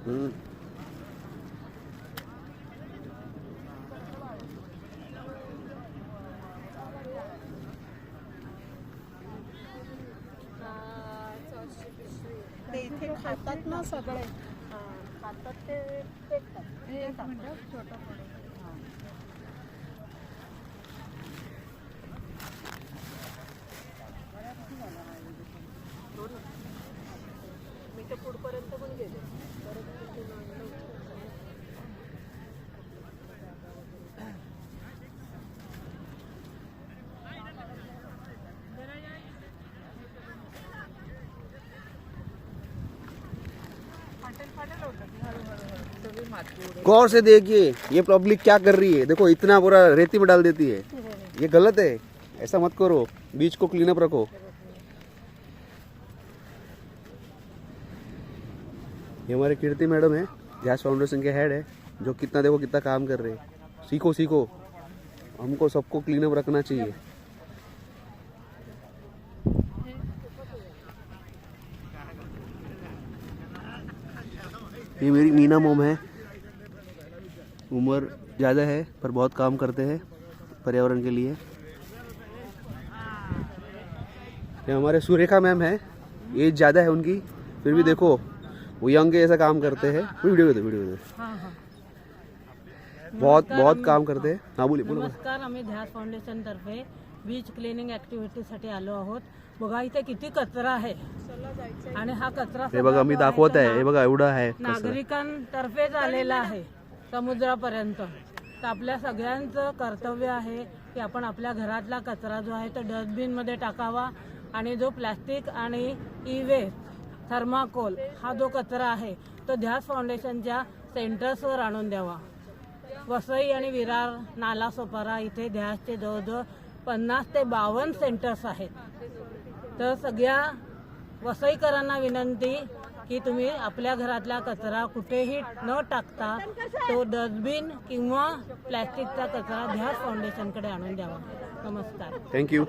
ते इथे खातात ना सगळे, खातात ते छोटं पडेल. मी तर पुढपर्यंत पण गेले. गौर से देखिए ये पब्लिक क्या कर रही है। देखो इतना पूरा रेती में डाल देती है, ये गलत है, ऐसा मत करो, बीच को क्लीन अप रखो। ये हमारे कीर्ति मैडम है, ध्यास फाउंडेशन के हेड है, जो कितना देखो कितना काम कर रहे हैं। सीखो सीखो, हमको सबको क्लीन अप रखना चाहिए। ये मेरी मीना मोम है, उम्र ज़्यादा है पर बहुत काम करते हैं पर्यावरण के लिए। ये हमारे सुरेखा मैम है, एज ज़्यादा है उनकी, फिर भी देखो वो यंग के ऐसा काम करते हैं। वीडियो दे बहुत बहुत काम करते हैं। हाँ बोलिए बोलो। नमस्कार, आम्ही ध्यास फाउंडेशन तर्फे बीच क्लिनिंग ऍक्टिव्हिटीसाठी आलो आहोत. बघा इथे किती कचरा आहे आणि हा कचरा हे बघा मी दाखवत आहे, हे बघा एवढा आहे नागरिकांतर्फेच आलेला आहे समुद्रापर्यंत. तर आपल्या सगळ्यांचं कर्तव्य आहे की आपण आपल्या घरातला कचरा जो आहे तो डस्टबिन मध्ये टाकावा आणि जो प्लास्टिक आणि ई वेस्ट थर्माकोल हा जो कचरा आहे तो ध्यास फाउंडेशनच्या सेंटर्सवर आणून द्यावा. वसई आणि विरार, नाला सोपारा इथे ध्यासचे जवळजवळ 50 ते 52 सेंटर्स आहेत. तर सगळ्या वसईकरांना विनंती की तुम्ही आपल्या घरातला कचरा कुठेही न टाकता तो डस्टबिन किंवा प्लॅस्टिकचा कचरा ध्यास फाउंडेशनकडे आणून द्यावा. नमस्कार. थँक्यू.